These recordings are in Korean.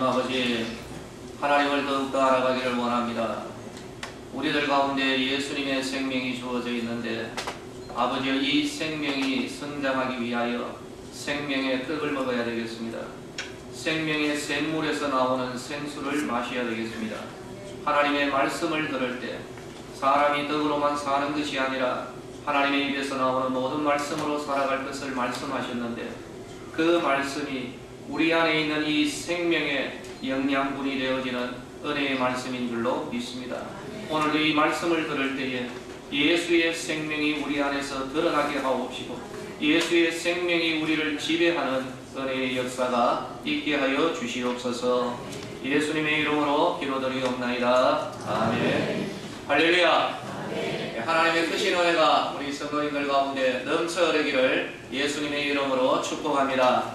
아버지, 하나님을 더욱더 알아가기를 원합니다. 우리들 가운데 예수님의 생명이 주어져 있는데 아버지, 이 생명이 성장하기 위하여 생명의 떡을 먹어야 되겠습니다. 생명의 샘물에서 나오는 생수를 마셔야 되겠습니다. 하나님의 말씀을 들을 때 사람이 떡으로만 사는 것이 아니라 하나님의 입에서 나오는 모든 말씀으로 살아갈 것을 말씀하셨는데, 그 말씀이 우리 안에 있는 이 생명의 영양분이 되어지는 은혜의 말씀인 줄로 믿습니다. 오늘도 이 말씀을 들을 때에 예수의 생명이 우리 안에서 드러나게 하옵시고 예수의 생명이 우리를 지배하는 은혜의 역사가 있게 하여 주시옵소서. 예수님의 이름으로 기도드리옵나이다. 아멘. 할렐루야. 하나님의 크신 은혜가 우리 성도님들 가운데 넘쳐 흐르기를 예수님의 이름으로 축복합니다.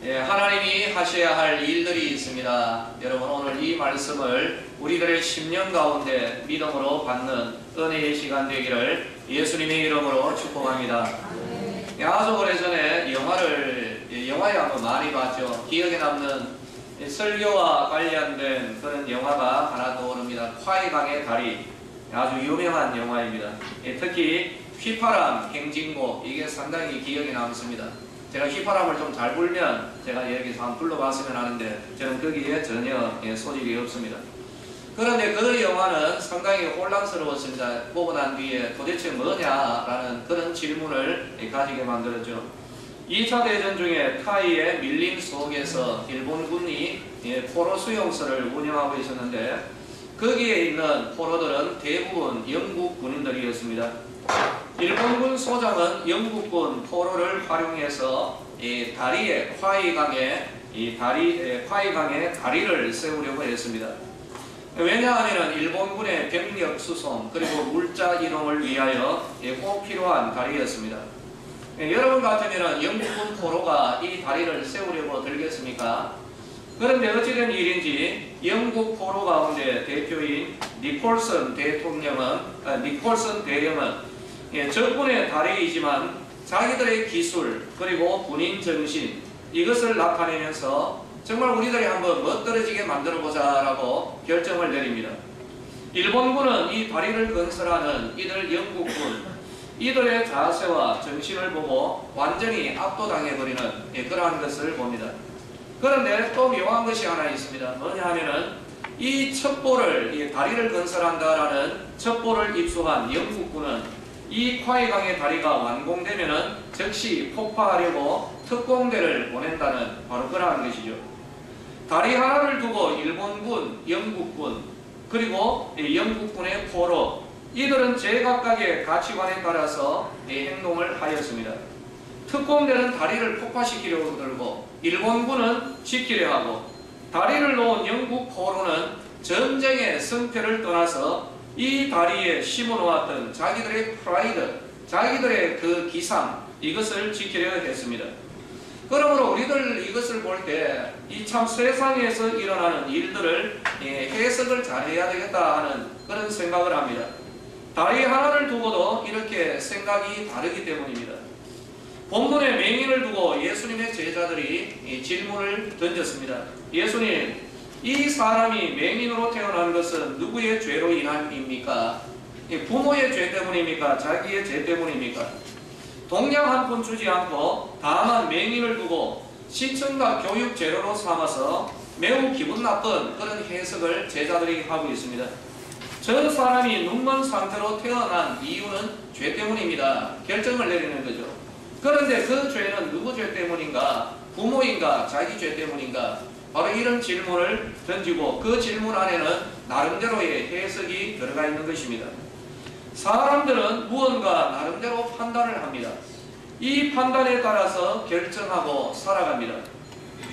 하나님이 하셔야 할 일들이 있습니다. 여러분, 오늘 이 말씀을 우리들의 심령 가운데 믿음으로 받는 은혜의 시간 되기를 예수님의 이름으로 축복합니다. 아주 오래전에 영화에 한번 많이 봤죠. 기억에 남는 설교와 관련된 그런 영화가 하나 떠오릅니다. 콰이강의 다리. 아주 유명한 영화입니다. 특히 휘파람 행진곡, 이게 상당히 기억에 남습니다. 제가 휘파람을 좀 잘 불면 제가 여기서 한번 불러봤으면 하는데 저는 거기에 전혀 소질이 없습니다. 그런데 그 영화는 상당히 혼란스러웠습니다. 보고 난 뒤에 도대체 뭐냐라는 그런 질문을 가지게 만들었죠. 2차 대전 중에 타이의 밀림 속에서 일본군이 포로 수용소를 운영하고 있었는데 거기에 있는 포로들은 대부분 영국 군인들이었습니다. 일본군 소장은 영국군 포로를 활용해서 이 다리에 콰이강에 다리를 세우려고 했습니다. 왜냐하면 일본군의 병력 수송 그리고 물자 이동을 위하여 꼭 필요한 다리였습니다. 여러분 같으면 영국군 포로가 이 다리를 세우려고 들겠습니까? 그런데 어찌된 일인지 영국 포로 가운데 대표인 니콜슨 대령은 적군의 다리이지만 자기들의 기술 그리고 군인 정신, 이것을 나타내면서 정말 우리들이 한번 멋들어지게 만들어보자 라고 결정을 내립니다. 일본군은 이 다리를 건설하는 이들 영국군, 이들의 자세와 정신을 보고 완전히 압도당해버리는 그러한 것을 봅니다. 그런데 또 묘한 것이 하나 있습니다. 뭐냐 하면은 이 첩보를, 이 다리를 건설한다라는 첩보를 입수한 영국군은 이 콰이강의 다리가 완공되면은 즉시 폭파하려고 특공대를 보낸다는 바로 그러한 것이죠. 다리 하나를 두고 일본군, 영국군, 그리고 영국군의 포로, 이들은 제각각의 가치관에 따라서 행동을 하였습니다. 특공대는 다리를 폭파시키려고 들고 일본군은 지키려 하고, 다리를 놓은 영국 포로는 전쟁의 승패를 떠나서 이 다리에 심어놓았던 자기들의 프라이드, 자기들의 그 기상, 이것을 지키려 했습니다. 그러므로 우리들 이것을 볼 때 이 참 세상에서 일어나는 일들을 해석을 잘해야 되겠다 하는 그런 생각을 합니다. 다리 하나를 두고도 이렇게 생각이 다르기 때문입니다. 본문의 맹인을 두고 예수님의 제자들이 질문을 던졌습니다. 예수님, 이 사람이 맹인으로 태어난 것은 누구의 죄로 인함입니까? 부모의 죄 때문입니까? 자기의 죄 때문입니까? 동양 한 푼 주지 않고 다만 맹인을 두고 시청과 교육 재료로 삼아서 매우 기분 나쁜 그런 해석을 제자들이 하고 있습니다. 저 사람이 눈먼 상태로 태어난 이유는 죄 때문입니다. 결정을 내리는 거죠. 그런데 그 죄는 누구 죄 때문인가? 부모인가? 자기 죄 때문인가? 바로 이런 질문을 던지고 그 질문 안에는 나름대로의 해석이 들어가 있는 것입니다. 사람들은 무언가 나름대로 판단을 합니다. 이 판단에 따라서 결정하고 살아갑니다.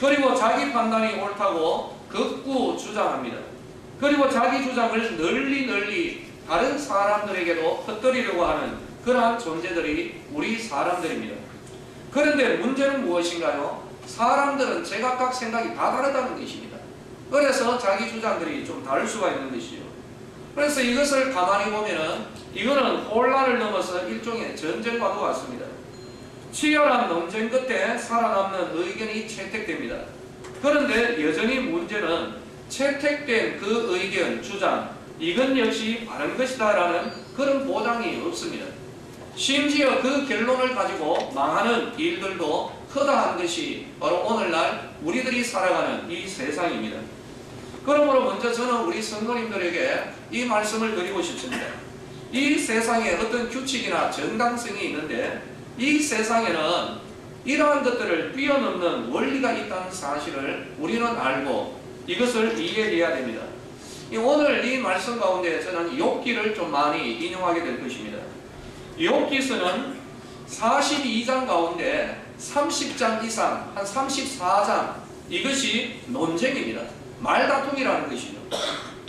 그리고 자기 판단이 옳다고 극구 주장합니다. 그리고 자기 주장을 널리 다른 사람들에게도 퍼뜨리려고 하는 그러한 존재들이 우리 사람들입니다. 그런데 문제는 무엇인가요? 사람들은 제각각 생각이 다 다르다는 것입니다. 그래서 자기 주장들이 좀 다를 수가 있는 것이죠. 그래서 이것을 가만히 보면은 이거는 혼란을 넘어서 일종의 전쟁과도 같습니다. 치열한 논쟁 끝에 살아남는 의견이 채택됩니다. 그런데 여전히 문제는 채택된 그 의견, 주장, 이건 역시 바른 것이다라는 그런 보장이 없습니다. 심지어 그 결론을 가지고 망하는 일들도 허다한 것이 바로 오늘날 우리들이 살아가는 이 세상입니다. 그러므로 먼저 저는 우리 성도님들에게 이 말씀을 드리고 싶습니다. 이 세상에 어떤 규칙이나 정당성이 있는데 이 세상에는 이러한 것들을 뛰어넘는 원리가 있다는 사실을 우리는 알고 이것을 이해해야 됩니다. 오늘 이 말씀 가운데 저는 욥기를 좀 많이 인용하게 될 것입니다. 욥기서는 42장 가운데 30장 이상, 한 34장 이것이 논쟁입니다. 말다툼이라는 것이죠.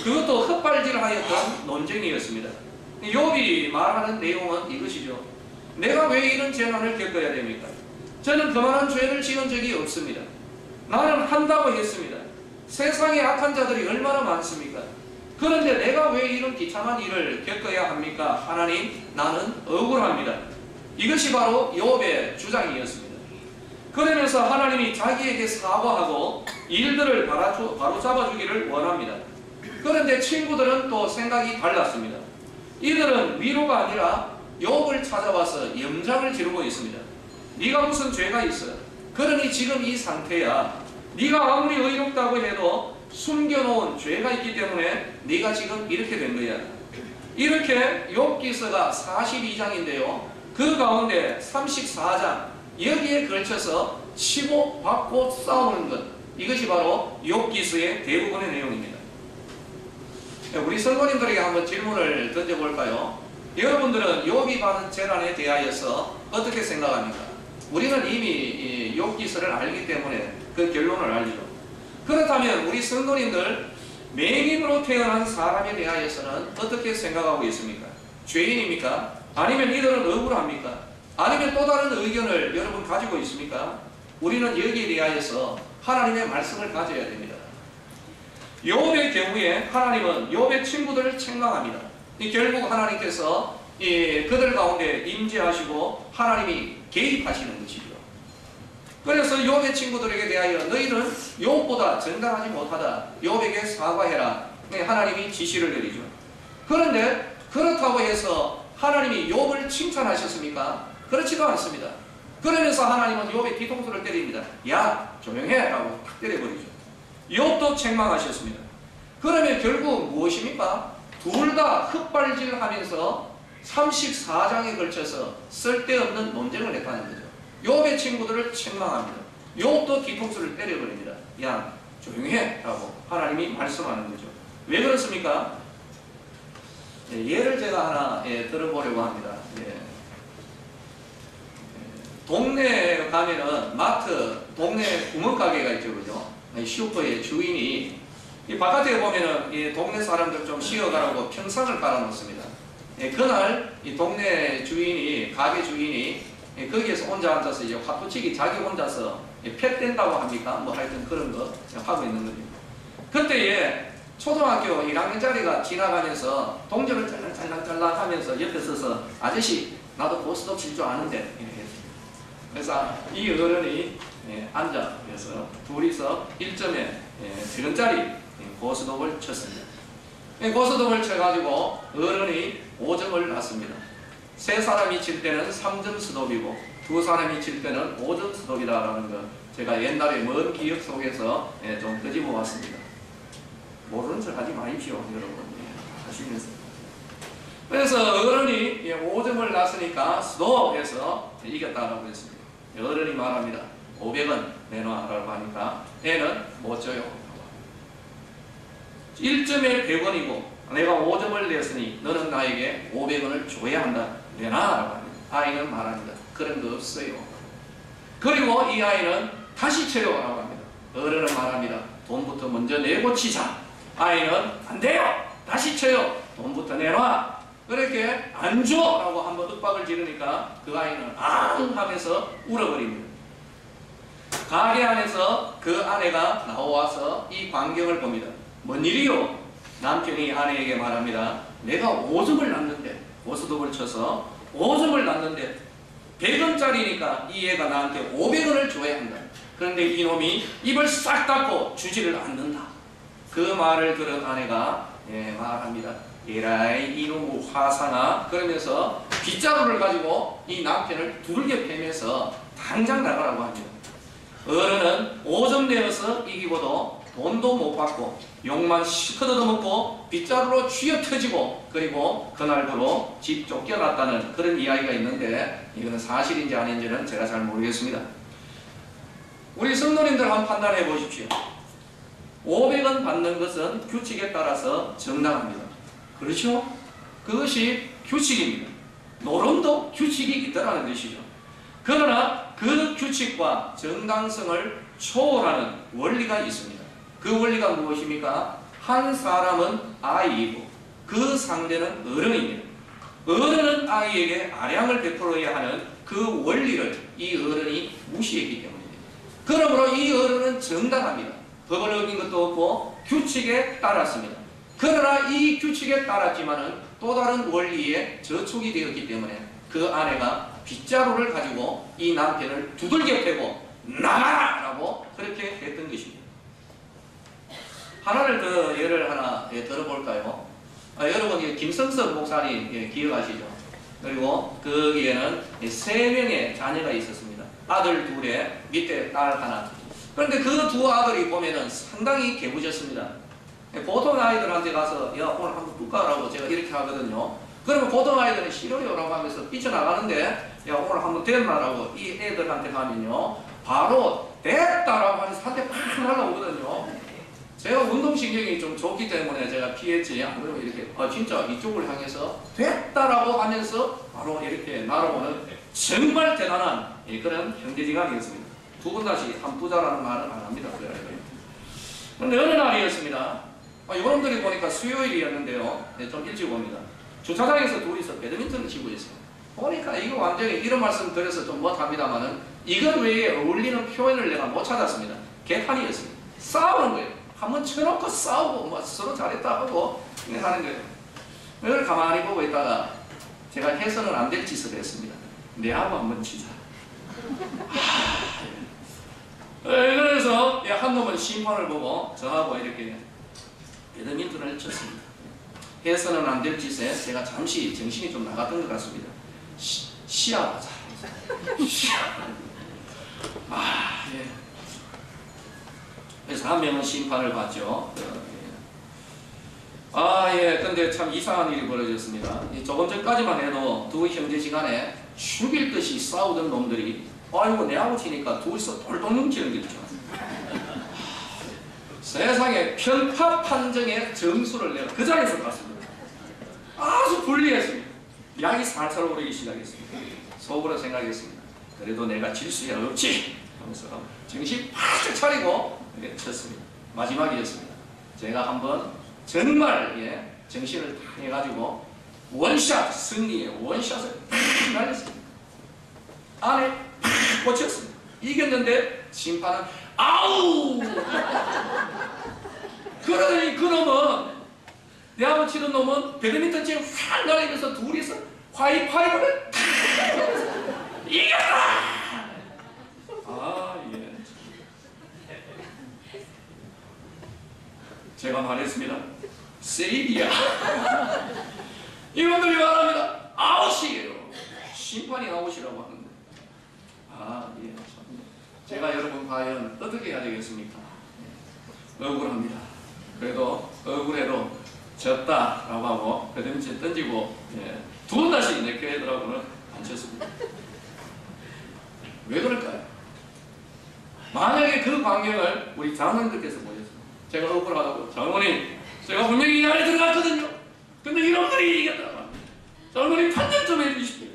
그것도 헛발질하였던 논쟁이었습니다. 욥이 말하는 내용은 이것이죠. 내가 왜 이런 재난을 겪어야 됩니까? 저는 그만한 죄를 지은 적이 없습니다. 나는 한다고 했습니다. 세상에 악한 자들이 얼마나 많습니까? 그런데 내가 왜 이런 비참한 일을 겪어야 합니까? 하나님, 나는 억울합니다. 이것이 바로 욥의 주장이었습니다. 그러면서 하나님이 자기에게 사과하고 일들을 바로 잡아주기를 원합니다. 그런데 친구들은 또 생각이 달랐습니다. 이들은 위로가 아니라 욥을 찾아와서 염장을 지르고 있습니다. 네가 무슨 죄가 있어? 그러니 지금 이 상태야. 네가 아무리 의롭다고 해도 숨겨놓은 죄가 있기 때문에 네가 지금 이렇게 된 거야. 이렇게 욥기서가 42장인데요. 그 가운데 34장 여기에 걸쳐서 치고 받고 싸우는 것, 이것이 바로 욥기서의 대부분의 내용입니다. 우리 성도님들에게 한번 질문을 던져볼까요? 여러분들은 욥이 받은 재난에 대하여서 어떻게 생각합니까? 우리는 이미 욥기서를 알기 때문에 그 결론을 알죠. 그렇다면 우리 성도님들 맹인으로 태어난 사람에 대하여서는 어떻게 생각하고 있습니까? 죄인입니까? 아니면 이들은 억울합니까? 아니면 또 다른 의견을 여러분 가지고 있습니까? 우리는 여기에 대하여서 하나님의 말씀을 가져야 됩니다. 욥의 경우에 하나님은 욥의 친구들을 책망합니다. 결국 하나님께서 그들 가운데 임재하시고 하나님이 개입하시는 것이죠. 그래서 욥의 친구들에게 대하여 너희는 욥보다 정당하지 못하다. 욥에게 사과해라. 하나님이 지시를 내리죠. 그런데 그렇다고 해서 하나님이 욥을 칭찬하셨습니까? 그렇지도 않습니다. 그러면서 하나님은 욥의 뒤통수를 때립니다. 야, 조용해! 라고 탁 때려버리죠. 욥도 책망하셨습니다. 그러면 결국 무엇입니까? 둘 다 흑발질하면서 34장에 걸쳐서 쓸데없는 논쟁을 했다는 거죠. 욥의 친구들을 책망합니다. 욥도 뒤통수를 때려버립니다. 야, 조용해! 라고 하나님이 말씀하는 거죠. 왜 그렇습니까? 예를 제가 하나 들어보려고 합니다. 동네에 가면은 마트, 동네 구멍가게가 있죠, 그죠? 슈퍼의 주인이 이 바깥에 보면은 이 동네 사람들 좀 쉬어가라고 평상을 깔아놓습니다. 그날 이 동네 주인이, 가게 주인이 거기에서 혼자 앉아서 이제 화투치기 자기 혼자서 팻댄다고 합니까? 뭐 하여튼 그런 거 하고 있는 거죠. 그때에 초등학교 1학년짜리가 지나가면서 동전을 짤랑짤랑 하면서 옆에 서서 아저씨, 나도 고스톱 칠 줄 아는데 이렇게 했습니다. 그래서 이 어른이 앉아 그래서 둘이서 1점에 100원짜리 고스톱을 쳤습니다. 고스톱을 쳐가지고 어른이 5점을 놨습니다. 세 사람이 칠 때는 3점 스톱이고 두 사람이 칠 때는 5점 스톱이다라는 거 제가 옛날에 먼 기억 속에서 좀 끄집어 왔습니다. 모르는 척 하지 마십시오, 여러분. 하시면서. 그래서 어른이 5점을 놨으니까 스톱해서 이겼다라고 했습니다. 어른이 말합니다. 500원 내놔라고 하니까 애는 못 줘요. 1점에 100원이고 내가 5점을 냈으니 너는 나에게 500원을 줘야 한다. 내놔라고 합니다. 아이는 말합니다. 그런 거 없어요. 그리고 이 아이는 다시 쳐요라고 합니다. 어른은 말합니다. 돈부터 먼저 내고 치자. 아이는 안 돼요. 다시 쳐요. 돈부터 내놔. 그렇게 안 줘라고 한번 윽박을 지르니까 그 아이는 앙 하면서 울어버립니다. 가게 안에서 그 아내가 나와서 이 광경을 봅니다. 뭔 일이요? 남편이 아내에게 말합니다. 내가 5점을 놨는데 고스톱을 쳐서 5점을 놨는데 100원짜리니까 이 애가 나한테 500원을 줘야 한다. 그런데 이놈이 입을 싹 닫고 주지를 않는다. 그 말을 들은 아내가 말합니다. 에라이 이놈의 화상아, 그러면서 빗자루를 가지고 이 남편을 두들겨 패면서 당장 나가라고 합니다. 어른은 오점 내어서 이기고도 돈도 못 받고 욕만 시커 얻어먹고 빗자루로 쥐어터지고 그리고 그날부로 집 쫓겨났다는 그런 이야기가 있는데, 이거는 사실인지 아닌지는 제가 잘 모르겠습니다. 우리 성도님들 한번 판단해 보십시오. 500원 받는 것은 규칙에 따라서 정당합니다. 그렇죠? 그것이 규칙입니다. 노름도 규칙이 있다는 뜻이죠. 그러나 그 규칙과 정당성을 초월하는 원리가 있습니다. 그 원리가 무엇입니까? 한 사람은 아이이고 그 상대는 어른입니다. 어른은 아이에게 아량을 베풀어야 하는 그 원리를 이 어른이 무시했기 때문입니다. 그러므로 이 어른은 정당합니다. 법을 어긴 것도 없고 규칙에 따랐습니다. 그러나 이 규칙에 따랐지만은 또 다른 원리에 저촉이 되었기 때문에 그 아내가 빗자루를 가지고 이 남편을 두들겨 패고 나가라! 라고 그렇게 했던 것입니다. 하나를 더 예를 하나 들어볼까요? 여러분 김성석 목사님 기억하시죠? 그리고 거기에는 3명의 자녀가 있었습니다. 아들 2에 밑에 딸 하나. 그런데 그 2 아들이 보면은 상당히 개부졌습니다. 보통 아이들한테 가서 야 오늘 한번 뚜까라고 제가 이렇게 하거든요. 그러면 보통 아이들은 싫어요 라고 하면서 삐쳐나가는데, 야 오늘 한번 됐나라고 이 애들한테 가면요 바로 됐다라고 하면서 한 대 팍 날라오거든요. 제가 운동신경이 좀 좋기 때문에 제가 피했지, 안 그러면 이렇게 진짜 이쪽을 향해서 됐다라고 하면서 바로 이렇게 날아오는 정말 대단한 그런 형제지간이었습니다. 2분 다시 한부자라는 말은 안 합니다. 그런데 어느 날이었습니다. 여러분들이 보니까 수요일이었는데요. 좀 일찍 옵니다. 주차장에서 둘이서 배드민턴을 치고 있어요. 보니까 이거 완전히 이런 말씀 드려서 좀 못합니다만은 이것 외에 어울리는 표현을 내가 못 찾았습니다. 개판이었습니다. 싸우는 거예요. 한번 쳐놓고 싸우고 뭐 서로 잘했다 하고 하는 거예요. 이걸 가만히 보고 있다가 제가 해서는 안 될 짓을 했습니다. 내하고 한번 치자. 그래서 한 놈은 심판을 보고 저하고 이렇게 배드민턴을 쳤습니다. 해서는 안 될 짓에 제가 잠시 정신이 좀 나갔던 것 같습니다. 시합하자. 그래서 한 명은 심판을 받죠. 근데 참 이상한 일이 벌어졌습니다. 조금 전까지만 해도 2 형제지간에 죽일 듯이 싸우던 놈들이 아이고 내하고 치니까 둘이서 돌돌 뭉치는 게 있죠. 세상에 편파 판정의 점수를 내가 그 자리에서 봤습니다. 아주 불리했습니다. 약이 살살 오르기 시작했습니다. 속으로 생각했습니다. 그래도 내가 질 수야 없지 하면서 정신 바짝 차리고 쳤습니다. 마지막이었습니다. 제가 한번 정말 정신을 다 해가지고 원샷, 승리의 원샷을 팍 날렸습니다. 안에 팍 꽂혔습니다. 이겼는데 심판은 아우! 그러더니 그 놈은 내하고 치던 놈은 배드민턴 채 확 날리면서 둘이서 하이파이브를 탁 이겼다! 제가 말했습니다. 세이비야. 이분들이 말합니다. 아웃이에요. 심판이 아웃이라고 하는데. 제가 여러분 과연 어떻게 해야 되겠습니까? 억울합니다. 그래도 억울해도 졌다라고 하고 배드민턴 던지고 2번 다시 네크헤드라고는 안 쳤습니다. 왜 그럴까요? 만약에 그 광경을 우리 장로님들께서 보셨습니다. 제가 억울하다고 장로님 제가 분명히 이 안에 들어갔거든요. 근데 이놈들이 이겼다고 합니다. 장로님 판단 좀 해주십시오.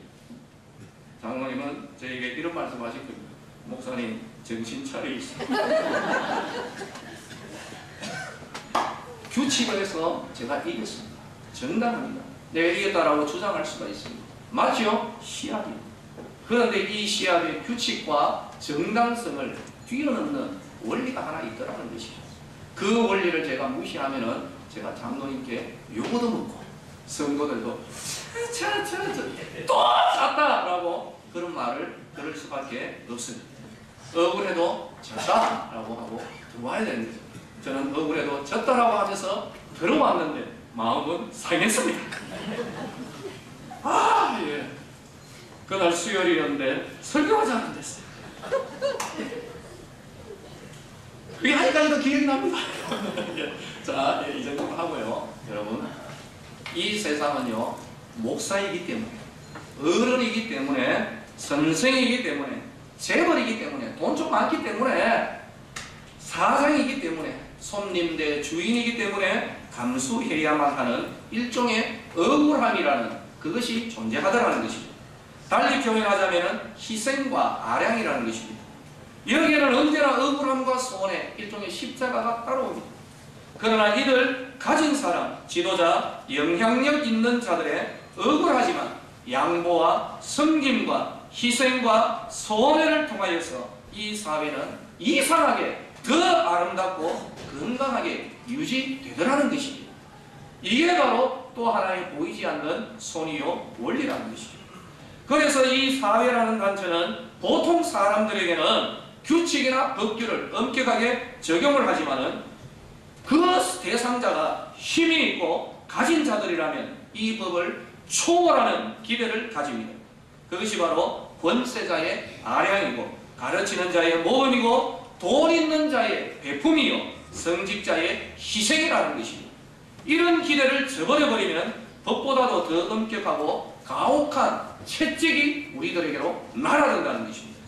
장로님은 저에게 이런 말씀 하실 겁니다. 목사님 정신 차리십시오. 규칙을 해서 제가 이겼습니다. 정당합니다. 내가 이겼다라고 주장할 수가 있습니다. 맞죠? 시합입니다. 그런데 이 시합의 규칙과 정당성을 뛰어넘는 원리가 하나 있더라는 것이죠. 그 원리를 제가 무시하면은 제가 장로님께 요거도 먹고 성도들도 또 잤다라고 그런 말을 들을 수밖에 없습니다. 억울해도 졌다라고 하고 들어와야 되는 거죠. 저는 억울해도 졌다라고 하면서 들어왔는데 마음은 상했습니다. 아, 예. 그날 수요일이었는데 설교가 잘 안 됐어요. 그게 아직까지도 기억이 납니다. 자, 이 정도 하고요. 여러분, 이 세상은요, 목사이기 때문에, 어른이기 때문에, 선생이기 때문에, 재벌이기 때문에, 돈 좀 많기 때문에, 사장이기 때문에, 손님 대 주인이기 때문에 감수해야만 하는 일종의 억울함이라는 그것이 존재하더라는 것이죠. 달리 표현하자면 희생과 아량이라는 것입니다. 여기에는 언제나 억울함과 소원의 일종의 십자가가 따라옵니다. 그러나 이들 가진 사람, 지도자, 영향력 있는 자들의 억울하지만 양보와 섬김과 희생과 소원을 통하여서 이 사회는 이상하게 더 아름답고 건강하게 유지되더라는 것입니다. 이게 바로 또 하나의 보이지 않는 선의요 원리라는 것이죠. 그래서 이 사회라는 단체는 보통 사람들에게는 규칙이나 법규를 엄격하게 적용을 하지만은 그 대상자가 힘이 있고 가진 자들이라면 이 법을 초월하는 기대를 가집니다. 그것이 바로 권세자의 아량이고 가르치는 자의 모범이고 돈 있는 자의 베품이요 성직자의 희생이라는 것입니다. 이런 기대를 저버려버리면 법보다도 더 엄격하고 가혹한 채찍이 우리들에게로 날아든다는 것입니다.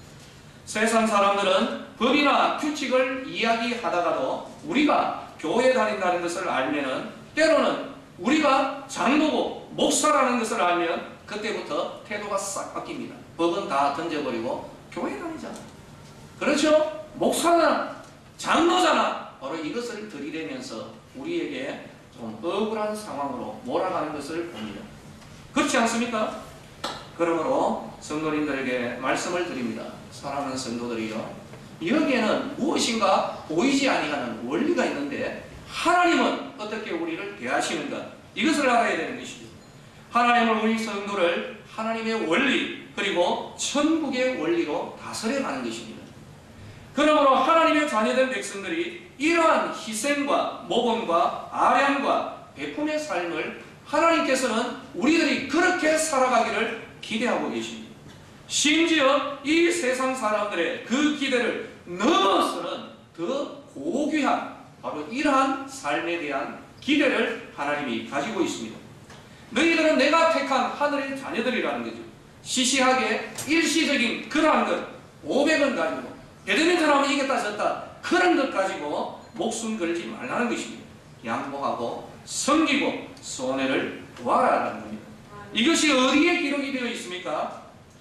세상 사람들은 법이나 규칙을 이야기하다가도 우리가 교회 다닌다는 것을 알면은 때로는 우리가 장로고 목사라는 것을 알면 그때부터 태도가 싹 바뀝니다. 법은 다 던져버리고 교회 다니잖아. 그렇죠? 목사나 장로잖아. 바로 이것을 들이대면서 우리에게 좀 억울한 상황으로 몰아가는 것을 봅니다. 그렇지 않습니까? 그러므로 성도님들에게 말씀을 드립니다. 사랑하는 성도들이요, 여기에는 무엇인가 보이지 아니하는 원리가 있는데 하나님은 어떻게 우리를 대하시는가, 이것을 알아야 되는 것입니다. 하나님은 우리 성도를 하나님의 원리 그리고 천국의 원리로 다스려 가는 것입니다. 그러므로 하나님의 자녀된 백성들이 이러한 희생과 모범과 아량과 베품의 삶을 하나님께서는 우리들이 그렇게 살아가기를 기대하고 계십니다. 심지어 이 세상 사람들의 그 기대를 넘어서는 더 고귀한 바로 이러한 삶에 대한 기대를 하나님이 가지고 있습니다. 너희들은 내가 택한 하늘의 자녀들이라는 거죠. 시시하게 일시적인 그러한 것 500원 가지고 배드민턴하면 이겼다 졌다 그런 것 가지고 목숨 걸지 말라는 것입니다. 양보하고 섬기고 손해를 도와라라는 겁니다. 이것이 어디에 기록이 되어 있습니까?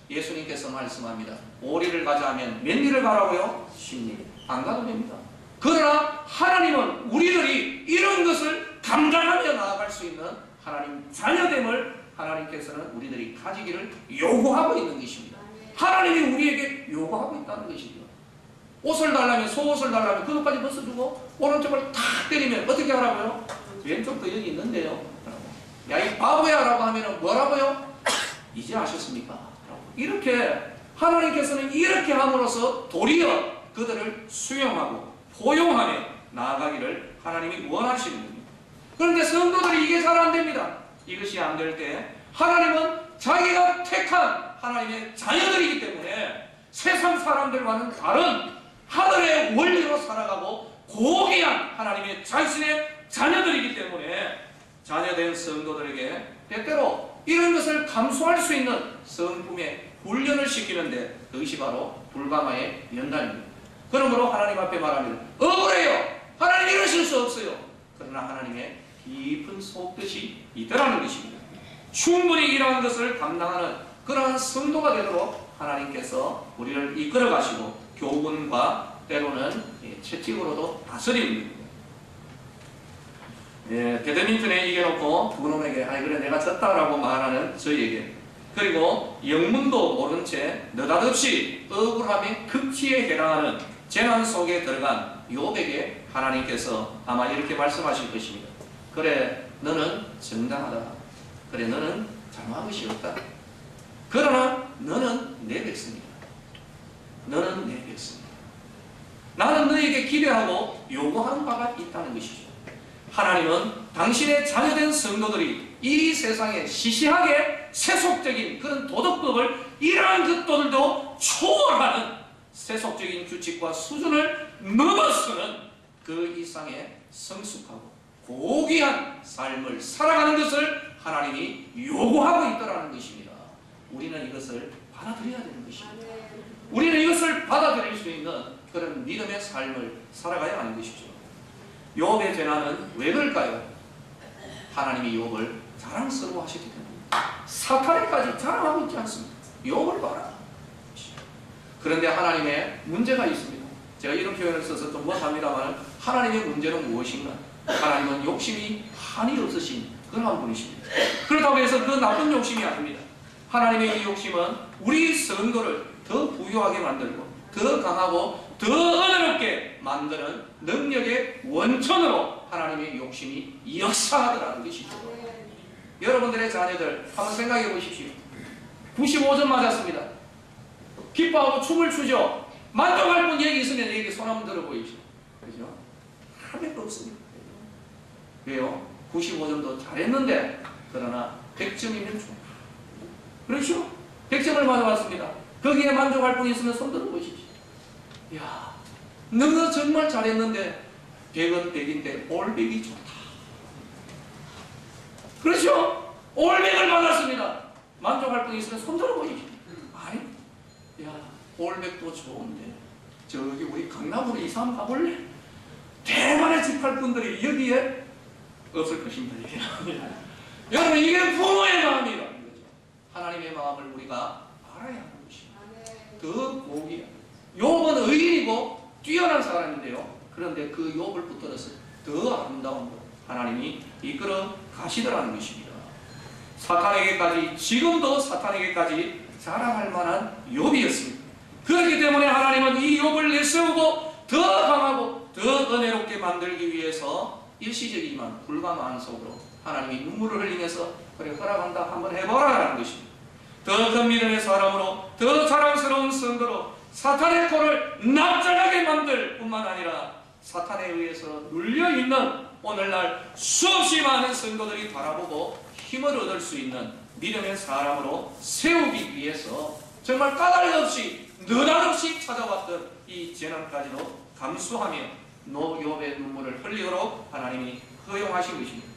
예수님께서 말씀합니다. 오리를 가자 하면 몇 리를 가라고요? 10리. 안 가도 됩니다. 그러나 하나님은 우리들이 이런 것을 감당하며 나아갈 수 있는 하나님 자녀됨을 하나님께서는 우리들이 가지기를 요구하고 있는 것입니다. 하나님이 우리에게 요구하고 있다는 것입니다. 옷을 달라면, 속옷을 달라면 그것까지 벗어주고 오른쪽을 탁 때리면 어떻게 하라고요? 왼쪽도 여기 있는데요. 야, 이 바보야 라고 하면 뭐라고요? 이제 아셨습니까? 이렇게 하나님께서는 이렇게 함으로써 도리어 그들을 수용하고 포용하며 나아가기를 하나님이 원하시는 겁니다. 그런데 성도들이 이게 잘 안 됩니다. 이것이 안 될 때 하나님은 자기가 택한 하나님의 자녀들이기 때문에 세상 사람들과는 다른 하늘의 원리로 살아가고 고귀한 하나님의 자신의 자녀들이기 때문에 자녀된 성도들에게 때때로 이런 것을 감수할 수 있는 성품의 훈련을 시키는데 그것이 바로 불가마의 연단입니다. 그러므로 하나님 앞에 말합니다. 억울해요. 하나님 이러실 수 없어요. 그러나 하나님의 깊은 속뜻이 있더라는 것입니다. 충분히 이러한 것을 감당하는 그러한 성도가 되도록 하나님께서 우리를 이끌어 가시고 교훈과 때로는 채찍으로도 다스립니다. 배드민턴에 이겨놓고 두 놈에게 아이 그래 내가 졌다라고 말하는 저희에게, 그리고 영문도 모른 채 느닷없이 억울함의 극치에 해당하는 재난 속에 들어간 욥에게 하나님께서 아마 이렇게 말씀하실 것입니다. 그래 너는 정당하다. 그래 너는 잘못한 것이 없다. 그러나 너는 내 백성이다. 너는 내 백성이다. 나는 너에게 기대하고 요구하는 바가 있다는 것이죠. 하나님은 당신의 자녀된 성도들이 이 세상에 시시하게 세속적인 그런 도덕법을 이러한 것들도 초월하는 세속적인 규칙과 수준을 넘어서는 그 이상의 성숙하고 고귀한 삶을 살아가는 것을 하나님이 요구하고 있다는 것입니다. 우리는 이것을 받아들여야 되는 것입니다. 우리는 이것을 받아들일 수 있는 그런 믿음의 삶을 살아가야 하는 것이죠. 욥의 재난은 왜 그럴까요? 하나님이 욥을 자랑스러워 하셨기 때문에 사탄에까지 자랑하고 있지 않습니다. 욥을 봐라. 그런데 하나님의 문제가 있습니다. 제가 이런 표현을 써서 좀 못합니다만 하나님의 문제는 무엇인가? 하나님은 욕심이 한이 없으신 그런 분이십니다. 그렇다고 해서 그 나쁜 욕심이 아닙니다. 하나님의 이 욕심은 우리 성도를 더 부유하게 만들고 더 강하고 더 은혜롭게 만드는 능력의 원천으로 하나님의 욕심이 역사하더라는 것이죠. 여러분들의 자녀들 한번 생각해 보십시오. 95점 맞았습니다. 기뻐하고 춤을 추죠. 만족할 분 얘기 있으면 여기 손 한번 들어 보십시오. 그죠? 하나도 없습니다. 왜요? 95점도 잘했는데 그러나 100점이면 좋아. 그렇죠? 100점을 맞아봤습니다. 거기에 만족할 분 있으면 손 들어 보십시오. 야, 너가 정말 잘했는데 100은 100인데 올백이 좋다. 그렇죠? 올백을 받았습니다. 만족할 분 있으면 손 들어 보십시오. 아니, 야, 올백도 좋은데 저기 우리 강남으로 이사 한번 가볼래? 대만의 집 할 분들이 여기에 없을 것입니다. 여러분, 이게 부모의 마음이라 하나님의 마음을 우리가 알아야 하는 것입니다. 더 고귀한 욥은 의인이고 뛰어난 사람인데요. 그런데 그 욥을 붙들어서 더 아름다운 것 하나님이 이끌어 가시더라는 것입니다. 사탄에게까지 지금도 사탄에게까지 자랑할 만한 욥이었습니다. 그렇기 때문에 하나님은 이 욥을 내세우고 더 강하고 더 은혜롭게 만들기 위해서 일시적이지만 불가마한속으로 하나님이 눈물을 흘리면서 그래 허락한다 한번 해보라라는 것입니다. 더 큰 믿음의 사람으로 더 자랑스러운 성도로 사탄의 코를 납작하게 만들 뿐만 아니라 사탄에 의해서 눌려있는 오늘날 수없이 많은 성도들이 바라보고 힘을 얻을 수 있는 믿음의 사람으로 세우기 위해서 정말 까닭 없이 느닷없이 찾아왔던 이 재난까지도 감수하며 욥의 눈물을 흘리도록 하나님이 허용하신 것입니다.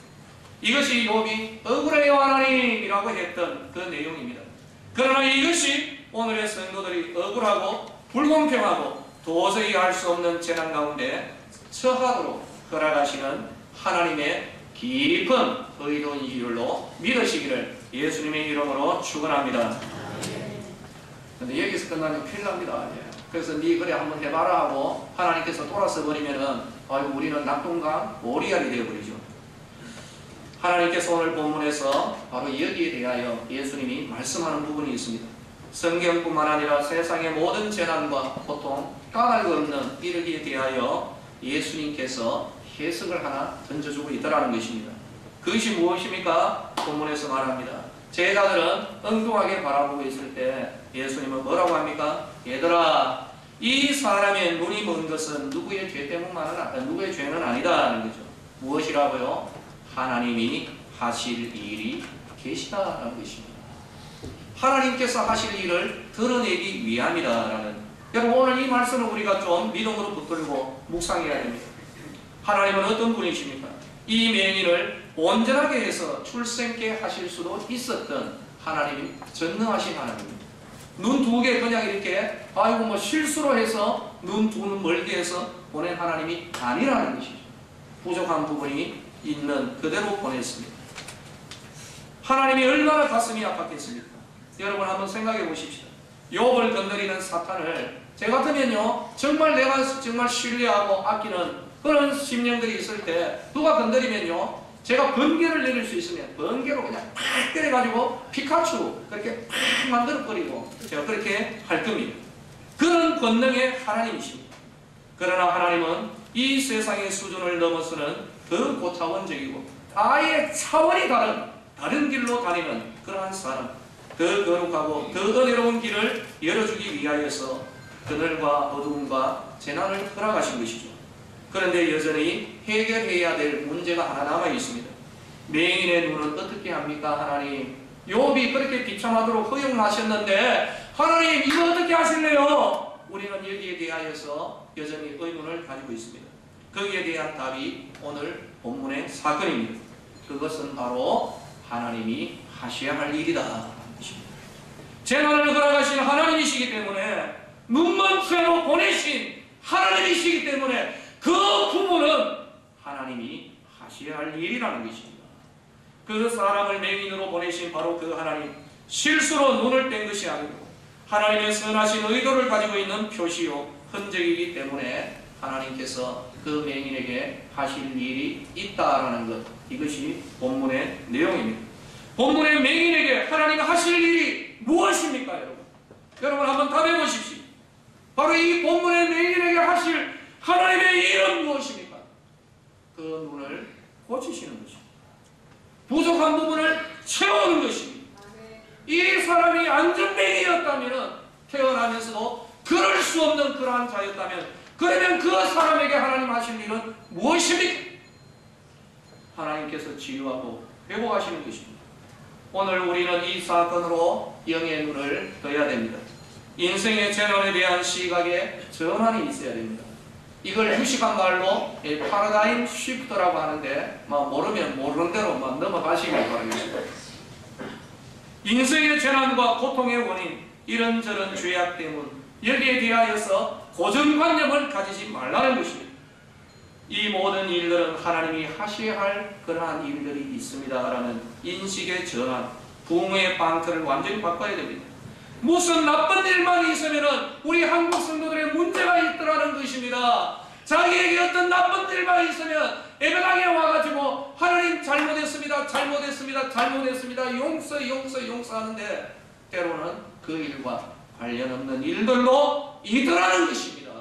이것이 욥이 억울해요 하나님이라고 했던 그 내용입니다. 그러나 이것이 오늘의 성도들이 억울하고 불공평하고 도저히 알 수 없는 재난 가운데 처하도록 허락하시는 하나님의 깊은 의로운 일로 믿으시기를 예수님의 이름으로 축원합니다. 근데 여기서 끝나면 큰일 납니다. 그래서 네 그래 한번 해봐라 하고 하나님께서 돌아서 버리면은 아이고 우리는 낙동강 오리알이 되어버리죠. 하나님께서 오늘 본문에서 바로 여기에 대하여 예수님이 말씀하는 부분이 있습니다. 성경뿐만 아니라 세상의 모든 재난과 고통, 까닭 없는 이르기에 대하여 예수님께서 해석을 하나 던져주고 있다는 것입니다. 그것이 무엇입니까? 본문에서 말합니다. 제자들은 엉뚱하게 바라보고 있을 때 예수님은 뭐라고 합니까? 얘들아, 이 사람의 눈이 먼 것은 누구의 죄 때문만은 아니다. 누구의 죄는 아니다라는 거죠. 무엇이라고요? 하나님이 하실 일이 계시다라는 것입니다. 하나님께서 하실 일을 드러내기 위함이다라는. 여러분 오늘 이 말씀을 우리가 좀 믿음으로 붙들고 묵상해야 됩니다. 하나님은 어떤 분이십니까? 이 맹인을 온전하게 해서 출생케 하실 수도 있었던 하나님이 전능하신 하나님입니다. 눈 두 개 그냥 이렇게 아이고 뭐 실수로 해서 눈 두 눈 멀게 해서 보낸 하나님이 아니라는 것이죠. 부족한 부분이 있는 그대로 보냈습니다. 하나님이 얼마나 가슴이 아팠겠습니까? 여러분 한번 생각해 보십시오. 욥을 건드리는 사탄을 제 같으면요 정말 내가 정말 신뢰하고 아끼는 그런 심령들이 있을 때 누가 건드리면요 제가 번개를 내릴 수 있으면 번개로 그냥 팍 때려가지고 피카츄 그렇게 팍 만들어버리고 제가 그렇게 할 겁니다. 그런 권능의 하나님이십니다. 그러나 하나님은 이 세상의 수준을 넘어서는 더 고차원적이고 아예 차원이 다른 길로 다니는 그러한 사람, 더 거룩하고 더 은혜로운 길을 열어주기 위하여서 그늘과 어두움과 재난을 허락하신 것이죠. 그런데 여전히 해결해야 될 문제가 하나 남아 있습니다. 맹인의 눈은 어떻게 합니까? 하나님, 욥이 그렇게 비참하도록 허용하셨는데 하나님 이거 어떻게 하실래요? 우리는 여기에 대하여서 여전히 의문을 가지고 있습니다. 거기에 대한 답이 오늘 본문의 사건입니다. 그것은 바로 하나님이 하셔야 할 일이다 하는 것입니다. 재난을 허락하신 하나님이시기 때문에 눈먼 채로 보내신 하나님이시기 때문에 그 부분은 하나님이 하셔야 할 일이라는 것입니다. 그 사람을 맹인으로 보내신 바로 그 하나님, 실수로 눈을 뗀 것이 아니고 하나님의 선하신 의도를 가지고 있는 표시요 흔적이기 때문에 하나님께서 그 맹인에게 하실 일이 있다라는 것, 이것이 본문의 내용입니다. 본문의 맹인에게 하나님 하실 일이 무엇입니까, 여러분? 여러분 한번 답해 보십시오. 바로 이 본문의 맹인에게 하실 하나님의 일은 무엇입니까? 그 눈을 고치시는 것입니다. 부족한 부분을 채우는 것입니다. 이 사람이 안전맹이였다면 태어나면서도 그럴 수 없는 그러한 자였다면 그러면 그 사람에게 하나님 하실 일은 무엇입니까? 하나님께서 치유하고 회복하시는 것입니다. 오늘 우리는 이 사건으로 영의 눈을 떠야 됩니다. 인생의 재난에 대한 시각에 전환이 있어야 됩니다. 이걸 휴식한 말로 파라다임 쉬프트라고 하는데 모르면 모르는 대로 넘어가시길 바라겠습니다. 인생의 재난과 고통의 원인, 이런저런 죄악 때문, 여기에 대하여서 고정관념을 가지지 말라는 것입니다. 이 모든 일들은 하나님이 하셔야 할 그러한 일들이 있습니다라는 인식의 전환, 부흥의 방틀을 완전히 바꿔야 됩니다. 무슨 나쁜 일만 있으면 우리 한국 성도들의 문제가 있더라는 것입니다. 자기에게 어떤 나쁜 일만 있으면 예배당에 와가지고 하나님 잘못했습니다, 잘못했습니다, 잘못했습니다, 용서하는데 때로는 그 일과 관련 없는 일들도 있더라는 것입니다.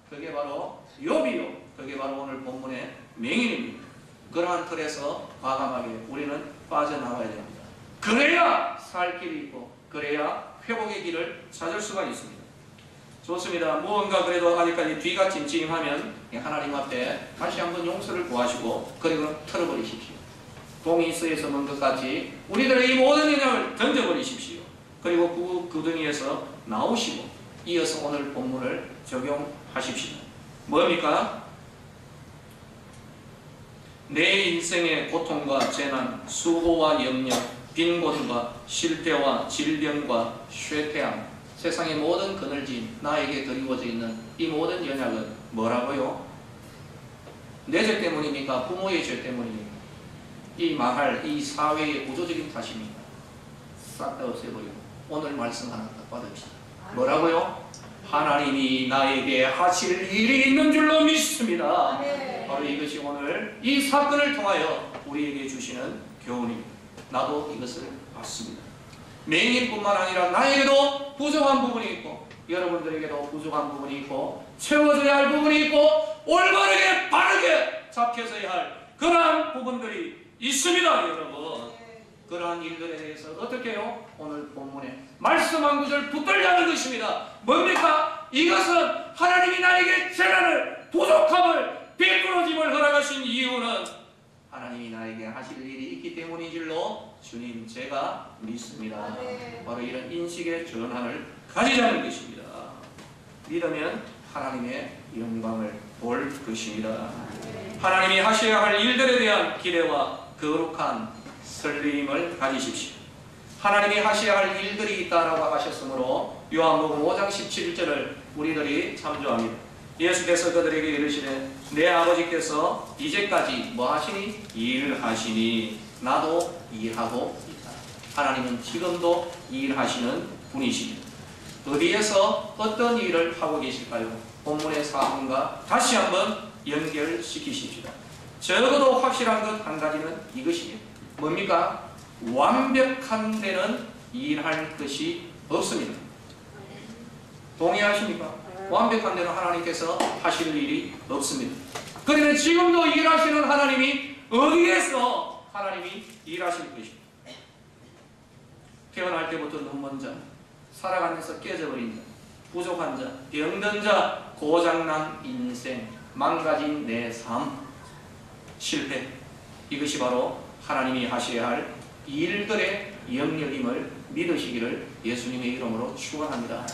그게 바로 욥이요, 그게 바로 오늘 본문의 맹인입니다. 그러한 틀에서 과감하게 우리는 빠져나와야 됩니다. 그래야 살 길이 있고 그래야 회복의 길을 찾을 수가 있습니다. 좋습니다. 무언가 그래도 아직까지 뒤가 찜찜하면 하나님 앞에 다시 한번 용서를 구하시고 그리고 털어버리십시오. 동이 쓰여서 먼 것 같이 우리들의 이 모든 인형을 던져버리십시오. 그리고 그 구덩이에서 나오시고 이어서 오늘 본문을 적용하십시오. 뭡니까? 내 인생의 고통과 재난, 수고와 염려, 빈곤과 실패와 질병과 쇠퇴함, 세상의 모든 그늘진 나에게 드리워져 있는 이 모든 연약은 뭐라고요? 내 죄 때문입니까? 부모의 죄 때문입니까? 이 망할 이 사회의 구조적인 탓입니까? 싹 다 없애버리고 오늘 말씀 하나 딱 받읍시다. 뭐라고요? 하나님이 나에게 하실 일이 있는 줄로 믿습니다. 바로 이것이 오늘 이 사건을 통하여 우리에게 주시는 교훈입니다. 나도 이것을 봤습니다. 맹인뿐만 아니라 나에게도 부족한 부분이 있고 여러분들에게도 부족한 부분이 있고 채워져야 할 부분이 있고 올바르게 바르게 잡혀져야 할 그러한 부분들이 있습니다. 여러분, 그러한 일들에 대해서 어떻게 해요? 오늘 본문에 말씀 한 구절 붙들자는 것입니다. 뭡니까? 이것은 하나님이 나에게 재난을, 부족함을, 비뚤어짐을 허락하신 이유는 하나님이 나에게 하실 일이 있기 때문인 줄로 주님 제가 믿습니다. 바로 이런 인식의 전환을 가지자는 것입니다. 믿으면 하나님의 영광을 볼 것입니다. 하나님이 하셔야 할 일들에 대한 기대와 거룩한 설레임을 가지십시오. 하나님이 하셔야 할 일들이 있다라고 하셨으므로 요한복음 5장 17절을 우리들이 참조합니다. 예수께서 그들에게 이르시되 내 아버지께서 이제까지 뭐 하시니? 일하시니 나도 일하고 있다. 하나님은 지금도 일하시는 분이십니다. 어디에서 어떤 일을 하고 계실까요? 본문의 사건과 다시 한번 연결시키십시다. 적어도 확실한 것 한 가지는 이것입니다. 뭡니까? 완벽한 데는 일할 것이 없습니다. 동의하십니까? 완벽한 데는 하나님께서 하실 일이 없습니다. 그러면 지금도 일하시는 하나님이 어디에서 하나님이 일하실 것입니다. 태어날 때부터 눈먼 자, 살아가면서 깨져버린 자, 부족한 자, 병든 자, 고장난 인생, 망가진 내 삶, 실패. 이것이 바로 하나님이 하셔야 할 일들의 영역임을 믿으시기를 예수님의 이름으로 축원합니다.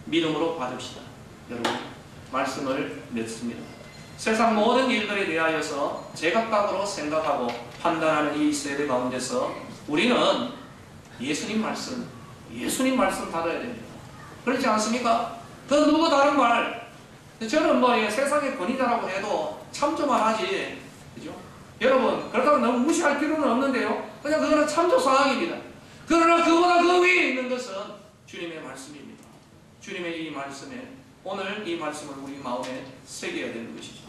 믿음으로 받읍시다. 여러분, 말씀을 맺습니다. 세상 모든 일들에 대하여서 제각각으로 생각하고 판단하는 이 세대 가운데서 우리는 예수님 말씀 받아야 됩니다. 그렇지 않습니까? 그 누구 다른 말, 저는 세상의 권위자라고 해도 참조만 하지, 그죠? 여러분, 그렇다고 너무 무시할 필요는 없는데요. 그냥 그거는 참조 사항입니다. 그러나 그보다 그 위에 있는 것은 주님의 말씀입니다. 주님의 이 말씀에, 오늘 이 말씀을 우리 마음에 새겨야 되는 것이죠.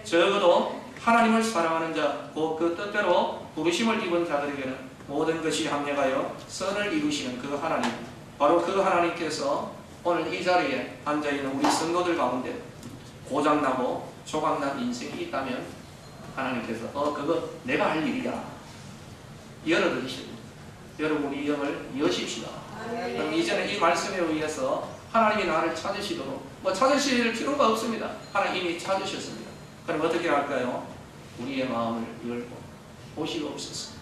적어도 하나님을 사랑하는 자, 그 뜻대로 부르심을 입은 자들에게는 모든 것이 합력하여 선을 이루시는 그 하나님, 바로 그 하나님께서 오늘 이 자리에 앉아있는 우리 성도들 가운데 고장나고 조각난 인생이 있다면 하나님께서 그거 내가 할 일이야 열어드리십니다. 여러분이 영을 여십시다. 그럼 이제는 이 말씀에 의해서 하나님이 나를 찾으시도록 찾으실 필요가 없습니다. 하나님이 찾으셨습니다. 그럼 어떻게 할까요? 우리의 마음을 열고 오시옵소서.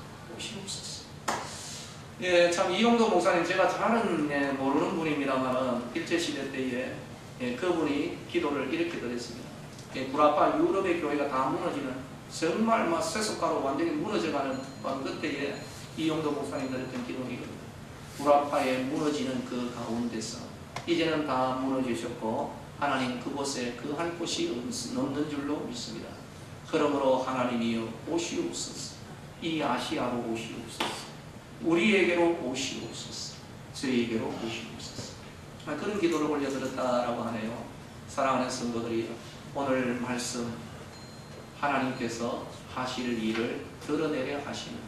예, 참 이용도 목사님 제가 잘은 모르는 분입니다만은 일제시대 때에 그분이 기도를 이렇게 드렸습니다. 구라파 유럽의 교회가 다 무너지는 정말 쇠속가로 완전히 무너져가는 그때에 이용도 목사님 드렸던 기도이거든요. 구라파에 무너지는 그 가운데서 이제는 다 무너지셨고 하나님 그곳에 그 한 곳이 넘는 줄로 믿습니다. 그러므로 하나님이여 오시옵소서. 이 아시아로 오시옵소서. 우리에게로 오시옵소서. 저희에게로 오시옵소서. 그런 기도를 올려드렸다라고 하네요. 사랑하는 성도들이 오늘 말씀 하나님께서 하실 일을 드러내려 하시는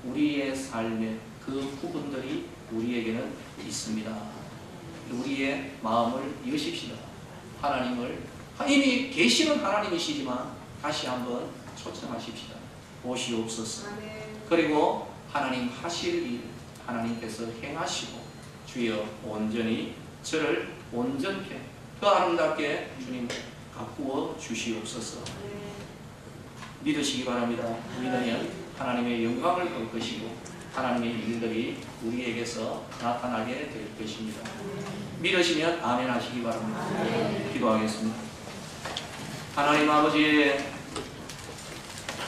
우리의 삶의 그 부분들이 우리에게는 있습니다. 우리의 마음을 여십시다. 하나님을 이미 계시는 하나님이시지만 다시 한번 초청하십시다. 오시옵소서. 그리고 하나님 하실 일 하나님께서 행하시고 주여 온전히 저를 온전케 더 아름답게 주님 가꾸어 주시옵소서. 믿으시기 바랍니다. 믿으면 하나님의 영광을 볼 것이고 하나님의 일들이 우리에게서 나타나게 될 것입니다. 믿으시면 아멘 하시기 바랍니다. 기도하겠습니다. 하나님 아버지,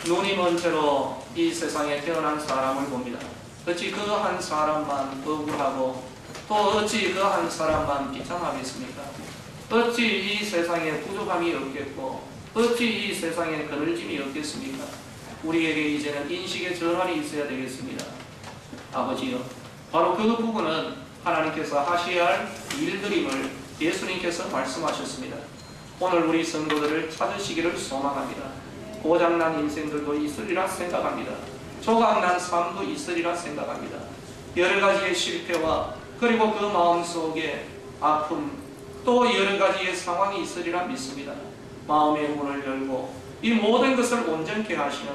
눈이 먼 채로 이 세상에 태어난 사람을 봅니다. 어찌 그 한 사람만 억울하고 또 어찌 그 한 사람만 비참하겠습니까? 어찌 이 세상에 부족함이 없겠고 어찌 이 세상에 그늘짐이 없겠습니까? 우리에게 이제는 인식의 전환이 있어야 되겠습니다. 아버지여, 바로 그 부분은 하나님께서 하셔야 할 일들임을 예수님께서 말씀하셨습니다. 오늘 우리 성도들을 찾으시기를 소망합니다. 고장난 인생들도 있으리라 생각합니다. 조각난 삶도 있으리라 생각합니다. 여러 가지의 실패와 그리고 그 마음속에 아픔 또 여러 가지의 상황이 있으리라 믿습니다. 마음의 문을 열고 이 모든 것을 온전케 하시는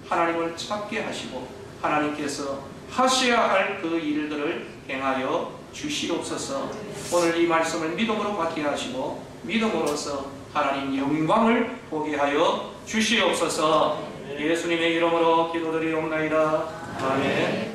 하나님을 찾게 하시고 하나님께서 하셔야 할 그 일들을 행하여 주시옵소서. 오늘 이 말씀을 믿음으로 받게 하시고 믿음으로써 하나님 영광을 보게 하여 주시옵소서. 예수님의 이름으로 기도드리옵나이다. 아멘.